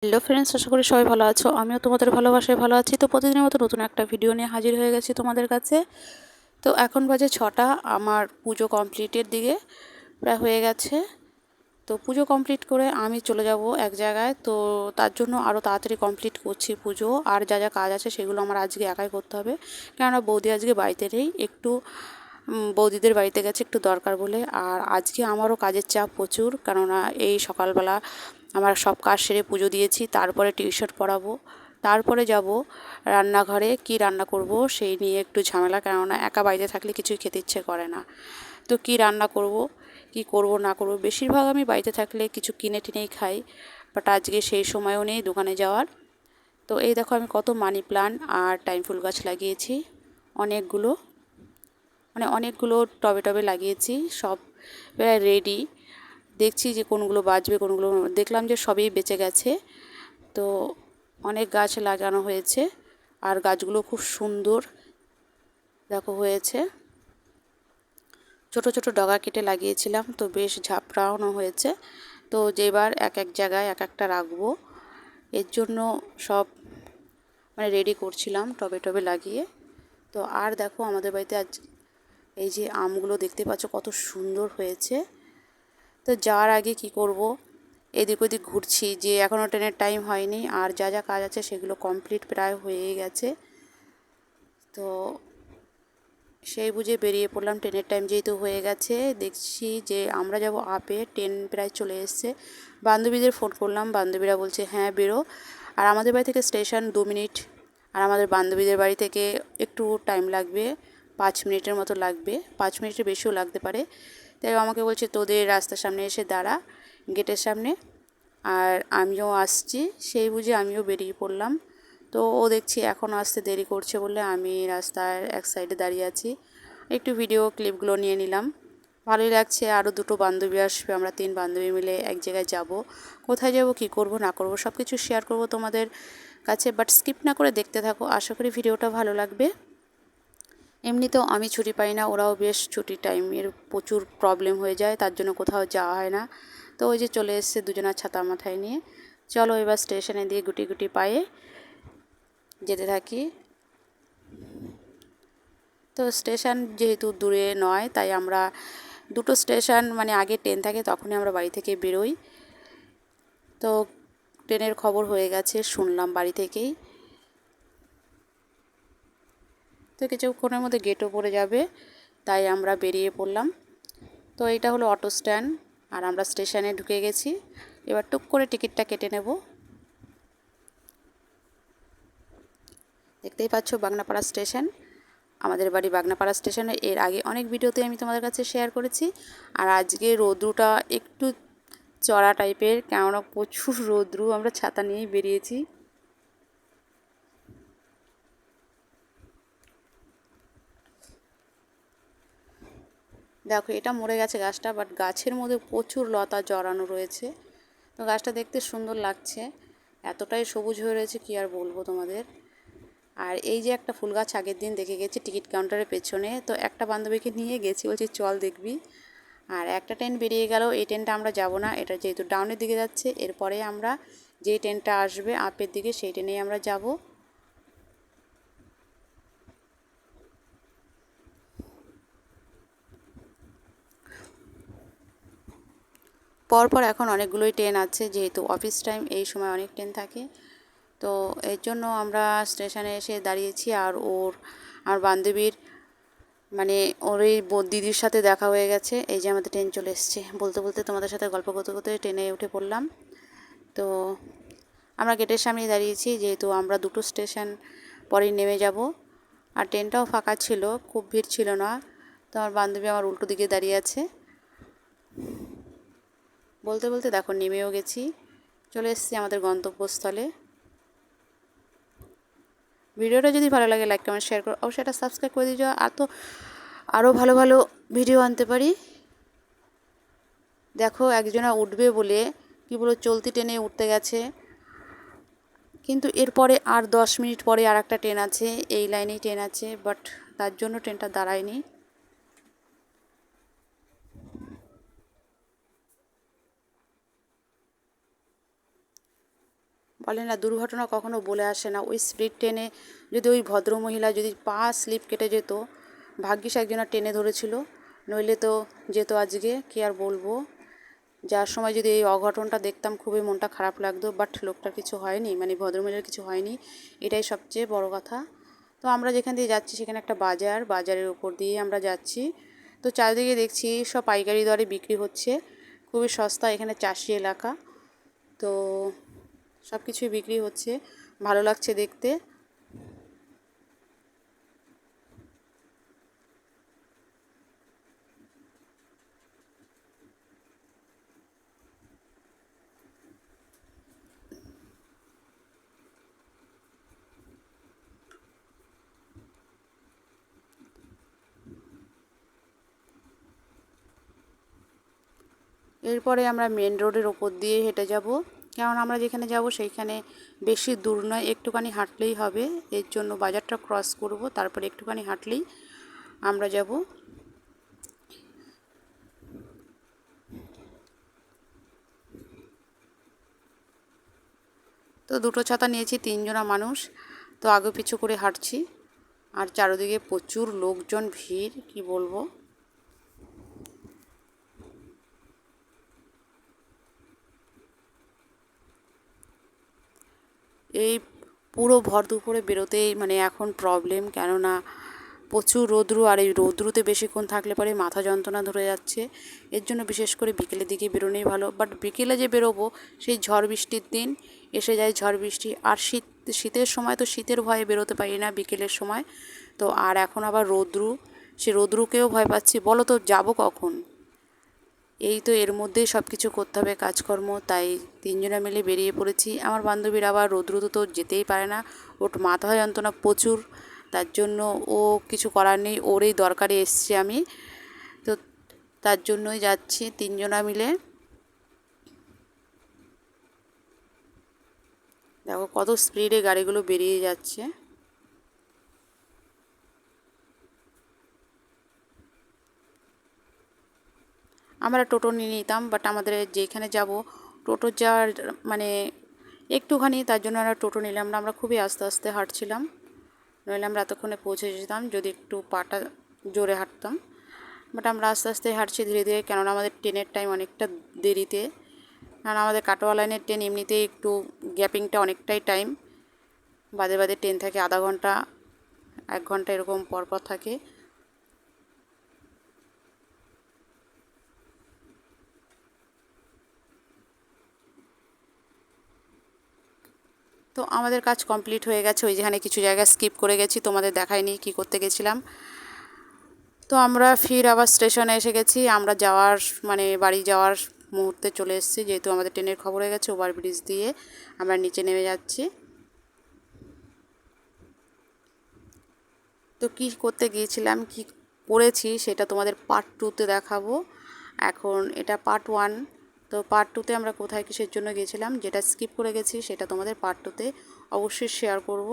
Hello friends, আশা করি সবাই ভালো আছো। আমিও তোমাদের ভালোবাসায় ভালো আছি। তো প্রতিদিনের মতো নতুন একটা ভিডিও নিয়ে হাজির হয়ে গেছি তোমাদের কাছে। তো এখন বাজে 6টা, আমার পুজো কমপ্লিটের দিকে প্রায় হয়ে গেছে। তো পুজো কমপ্লিট করে আমি চলে যাব এক জায়গায়। তো তার জন্য আরও তাড়াতাড়ি কমপ্লিট করছি পুজো, আর যা যা কাজ আছে সেগুলো আমার আজকে একাই করতে হবে, কেননা বৌদি আজকে বাড়িতে নেই, একটু বৌদিদের বাড়িতে গেছে একটু দরকার বলে। আর আজকে আমারও কাজের চাপ প্রচুর, কেননা এই সকালবেলা আমার সব কাজ সেরে পুজো দিয়েছি, তারপরে টিউশন পড়াবো, তারপরে যাব রান্নাঘরে কি রান্না করব সেই নিয়ে একটু ঝামেলা, কেননা একা বাড়িতে থাকলে কিছুই খেতে ইচ্ছে করে না। তো কি রান্না করব, কি করব না করব, বেশিরভাগ আমি বাড়িতে থাকলে কিছু কিনে টিনেই খাই, বাট আজকে সেই সময়ও নেই দোকানে যাওয়ার। তো এই দেখো আমি কত মানি প্লান্ট আর টাইম ফুল গাছ লাগিয়েছি, অনেকগুলো, অনেকগুলো টবে টবে লাগিয়েছি, সব প্রায় রেডি। দেখছি যে কোনগুলো বাঁচবে কোনগুলো, দেখলাম যে সবই বেঁচে গেছে। তো অনেক গাছ লাগানো হয়েছে আর গাছগুলো খুব সুন্দর দেখো হয়েছে। ছোট ছোট ডগা কেটে লাগিয়েছিলাম, তো বেশ ঝাপড়ানো হয়েছে। তো যেবার এক এক জায়গায় এক একটা রাখবো, এর জন্য সব রেডি করছিলাম টবে টবে লাগিয়ে। তো আর দেখো আমাদের বাড়িতে আজ এই যে আমগুলো দেখতে পাচ্ছ কত সুন্দর হয়েছে। তো যাওয়ার আগে কি করব, এদিক ওদিক ঘুরছি, যে এখনও ট্রেনের টাইম হয়নি, আর যা যা কাজ আছে সেগুলো কমপ্লিট প্রায় হয়ে গেছে। তো সেই বুঝে বেরিয়ে পড়লাম, ট্রেনের টাইম যেহেতু হয়ে গেছে। দেখছি যে আমরা যাব আপে, ট্রেন প্রায় চলে এসছে। বান্ধবীদের ফোন করলাম, বান্ধবীরা বলছে হ্যাঁ বেরো। আর আমাদের বাড়ি থেকে স্টেশন 2 মিনিট, আর আমাদের বান্ধবীদের বাড়ি থেকে একটু টাইম লাগবে, 5 মিনিটের মতো লাগবে, 5 মিনিটের বেশিও লাগতে পারে। তাই আমাকে বলছে তোদের রাস্তার সামনে এসে দাঁড়া, গেটের সামনে, আর আমিও আসছি। সেই বুঝে আমিও বেরিয়ে পড়লাম। তো ও দেখছি এখন আসতে দেরি করছে বলে আমি রাস্তার এক সাইডে দাঁড়িয়ে আছি, একটু ভিডিও ক্লিপগুলো নিয়ে নিলাম। ভালোই লাগছে, আরও দুটো বান্ধবী আসবে, আমরা 3 বান্ধবী মিলে এক জায়গায় যাব। কোথায় যাব, কি করব না করব সব কিছু শেয়ার করব তোমাদের কাছে, বাট স্কিপ না করে দেখতে থাকো, আশা করি ভিডিওটা ভালো লাগবে। এমনিতেও আমি ছুটি পাই না, ওরাও বেশ ছুটি টাইমের প্রচুর প্রবলেম হয়ে যায়, তার জন্য কোথাও যাওয়া হয় না। তো ওই যে চলে এসছে দুজনের ছাতা মাথায় নিয়ে। চলো এবার স্টেশনে দিয়ে গুটি গুটি পায়ে যেতে থাকি। তো স্টেশন যেহেতু দূরে নয়, তাই আমরা দুটো স্টেশন আগে ট্রেন থাকে তখনই আমরা বাড়ি থেকে বেরোই। তো ট্রেনের খবর হয়ে গেছে শুনলাম বাড়ি থেকেই। তো কিছুক্ষণের মধ্যে গেটও পড়ে যাবে, তাই আমরা বেরিয়ে পড়লাম। তো এইটা হলো অটো স্ট্যান্ড, আর আমরা স্টেশনে ঢুকে গেছি। এবার টুক করে টিকিটটা কেটে নেব। দেখতেই পাচ্ছ বাগনাপাড়া স্টেশন, আমাদের বাড়ি বাগনাপাড়া স্টেশনে। এর আগে অনেক ভিডিওতে আমি তোমাদের কাছে শেয়ার করেছি। আর আজকে রৌদ্রটা একটু চড়া টাইপের, কেননা প্রচুর রৌদ্র, আমরা ছাতা নিয়েই বেরিয়েছি। দেখো এটা মরে গেছে গাছটা, বাট গাছের মধ্যে প্রচুর লতা জড়ানো রয়েছে। তো গাছটা দেখতে সুন্দর লাগছে, এতটাই সবুজ হয়ে রয়েছে কি আর বলবো তোমাদের। আর এই যে একটা ফুল গাছ আগের দিন দেখে গেছি টিকিট কাউন্টারের পেছনে, তো একটা বান্ধবীকে নিয়ে গেছি, বলছি চল দেখবি। আর একটা ট্রেন বেরিয়ে গেল, এই ট্রেনটা আমরা যাব না, এটা যেহেতু ডাউনের দিকে যাচ্ছে, এরপরে আমরা যেই ট্রেনটা আসবে আপের দিকে সেই ট্রেনেই আমরা যাব। পরপর এখন অনেকগুলোই ট্রেন আছে, যেহেতু অফিস টাইম এই সময় অনেক ট্রেন থাকে। তো এর জন্য আমরা স্টেশনে এসে দাঁড়িয়েছি। আর আমার বান্ধবীর ওর এই দিদির সাথে দেখা হয়ে গেছে। এই যে আমাদের ট্রেন চলে এসছে, বলতে বলতে তোমাদের সাথে গল্প করতে করতে ট্রেনে উঠে পড়লাম। তো আমরা গেটের সামনেই দাঁড়িয়েছি, যেহেতু আমরা দুটো স্টেশন পরেই নেমে যাব। আর ট্রেনটাও ফাঁকা ছিল, খুব ভিড় ছিল না। তো আমার বান্ধবী আমার উল্টো দিকে দাঁড়িয়ে আছে। বলতে বলতে দেখো নেমেও গেছি, চলে এসেছি আমাদের গন্তব্যস্থলে। ভিডিওটা যদি ভালো লাগে লাইক কমেন্ট শেয়ার করো, অবশ্যই এটা সাবস্ক্রাইব করে দিও, আর তো আরও ভালো ভালো ভিডিও আনতে পারি। দেখো একজনা উঠবে বলে কি বলো চলতি ট্রেনে উঠতে গেছে, কিন্তু এরপরে আর 10 মিনিট পরে আর একটা ট্রেন আছে, এই লাইনেই ট্রেন আছে, বাট তার জন্য ট্রেনটা দাঁড়ায়নি। বলে না, দুর্ঘটনা কখনো বলে আসে না। ওই স্পিড ট্রেনে যদি ওই ভদ্রমহিলা যদি পা স্লিপ কেটে যেত, ভাগ্যিস একজনা টেনে ধরেছিল, নইলে তো যেত আজকে। কি আর বলবো, যার সময় যদি এই অঘটনটা দেখতাম খুবই মনটা খারাপ লাগতো, বাট লোকটার কিছু হয়নি, মানে ভদ্রমহিলার কিছু হয়নি, এটাই সবচেয়ে বড় কথা। তো আমরা যেখান দিয়ে যাচ্ছি সেখানে একটা বাজারের উপর দিয়ে আমরা যাচ্ছি। তো চারিদিকে দেখছি সব পাইকারি দরে বিক্রি হচ্ছে, খুবই সস্তা, এখানে চাষি এলাকা, তো সব কিছুই বিক্রি হচ্ছে, ভালো লাগছে দেখতে। এরপরে আমরা মেন রোডের ওপর দিয়ে হেঁটে যাব, কারণ আমরা যেখানে যাব সেইখানে বেশি দূর নয়, একটুখানি হাঁটলেই হবে। এর জন্য বাজারটা ক্রস করব, তারপরে একটুখানি হাঁটলেই আমরা যাব। তো দুটো ছাতা নিয়েছি, তিনজনা মানুষ, তো আগে পিছু করে হাঁটছি। আর চারিদিকে প্রচুর লোকজন, ভিড় কি বলবো। এই পুরো ভর দুপুরে বেরোতেই মানে এখন প্রবলেম, কেননা প্রচুর রৌদ্রু, আর এই রৌদ্রুতে বেশিক্ষণ থাকলে পরে মাথা যন্ত্রণা ধরে যাচ্ছে। এর জন্য বিশেষ করে বিকেলের দিকে বেরোনোই ভালো। বাট বিকেলে যে বেরোবো, সেই ঝড় বৃষ্টির দিন এসে যায় ঝড় বৃষ্টি, আর শীতের সময় তো শীতের ভয়ে বেরোতে পারি না বিকেলের সময়। তো আর এখন আবার রৌদ্রু, সে রৌদ্রুকেও ভয় পাচ্ছি, বলো তো যাবো কখন। এই তো এর মধ্যেই সব কিছু করতে হবে কাজকর্ম, তাই তিনজনে মিলে বেরিয়ে পড়েছি। আমার বান্ধবীর আবার রৌদ্রুতে তো যেতেই পারে না, ওর মাথা যন্ত্রণা প্রচুর, তার জন্য ও কিছু করার নেই, ওরই দরকারে এসছি আমি, তো তার জন্যই যাচ্ছি তিনজনা মিলে। দেখো কত স্পিডে গাড়িগুলো বেরিয়ে যাচ্ছে। আমরা টোটো নিয়ে নিতাম, বাট আমাদের যেখানে যাব টোটো যাওয়ার মানে একটুখানি, তার জন্য আমরা টোটো নিলাম না, আমরা খুবই আস্তে আস্তে হাঁটছিলাম, নইলে আমরা এতক্ষণে পৌঁছে যেতাম যদি একটু পাটা জোরে হাঁটতাম। বাট আমরা আস্তে আস্তে হাঁটছি ধীরে ধীরে, কেননা আমাদের ট্রেনের টাইম অনেকটা দেরিতে, কারণ আমাদের কাটোয়া লাইনের ট্রেন এমনিতেই একটু গ্যাপিংটা অনেকটাই টাইম, বাদে বাদে ট্রেন থাকে, আধা ঘন্টা 1 ঘন্টা এরকম পরপর থাকে। তো আমাদের কাজ কমপ্লিট হয়ে গেছে, ওই যেখানে কিছু জায়গা স্কিপ করে গেছি, তোমাদের দেখাইনি কি করতে গেছিলাম। তো আমরা ফির আবার স্টেশনে এসে গেছি, আমরা যাওয়ার মানে বাড়ি যাওয়ার মুহূর্তে চলে এসেছি, যেহেতু আমাদের ট্রেনের খবর হয়ে গেছে। ওভারব্রিজ দিয়ে আমরা নিচে নেমে যাচ্ছি। তো কী করতে গিয়েছিলাম, কি করেছি সেটা তোমাদের পার্ট 2-তে দেখাবো। এখন এটা পার্ট 1, তো পার্ট 2-তে আমরা কোথায় কিসের জন্য গিয়েছিলাম, যেটা স্কিপ করে গেছি সেটা তোমাদের পার্ট 2-তে অবশ্যই শেয়ার করব।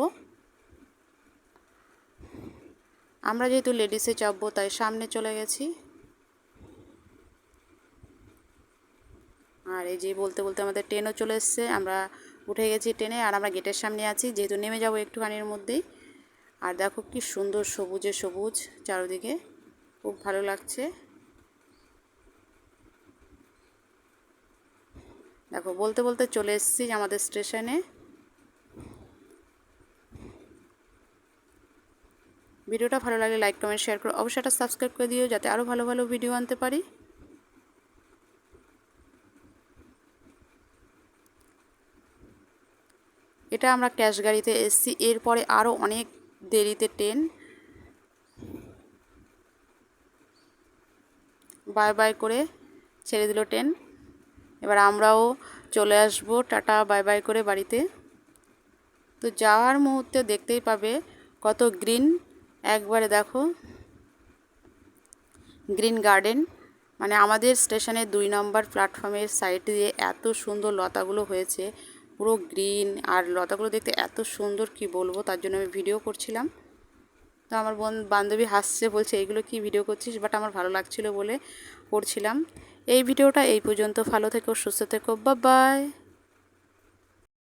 আমরা যেহেতু লেডিসে চাপবো তাই সামনে চলে গেছি। আর এই যে বলতে বলতে আমাদের ট্রেনও চলে এসছে, আমরা উঠে গেছি ট্রেনে, আর আমরা গেটের সামনে আছি, যেহেতু নেমে যাব একটুখানির মধ্যেই। আর দেখো কি সুন্দর সবুজে সবুজ চারিদিকে, খুব ভালো লাগছে। দেখো বলতে বলতে চলে এসেছি আমাদের স্টেশনে। ভিডিওটা ভালো লাগলে লাইক কমেন্ট শেয়ার করো, অবশ্যই একটা সাবস্ক্রাইব করে দিও, যাতে আরও ভালো ভালো ভিডিও আনতে পারি। এটা আমরা ক্যাশ গাড়িতে এসেছি, এরপরে আরও অনেক দেরিতে ট্রেন। বাই বাই করে ছেড়ে দিল ট্রেন, এবার আমরাও চলে আসবো টাটা বাই বাই করে বাড়িতে। তো যাওয়ার মুহূর্তে দেখতেই পাবে কত গ্রিন, একবারে দেখো গ্রিন গার্ডেন, মানে আমাদের স্টেশনের 2 নম্বর প্ল্যাটফর্মের সাইড দিয়ে এত সুন্দর লতাগুলো হয়েছে, পুরো গ্রিন, আর লতাগুলো দেখতে এত সুন্দর কি বলবো, তার জন্য আমি ভিডিও করছিলাম। তো আমার বান্ধবী হাসছে, বলছে এইগুলো কি ভিডিও করছিস, বাট আমার ভালো লাগছিল বলে করছিলাম। এই ভিডিওটা এই পর্যন্ত, ভালো থেকো, সুস্থ থেকো, বাই বাই।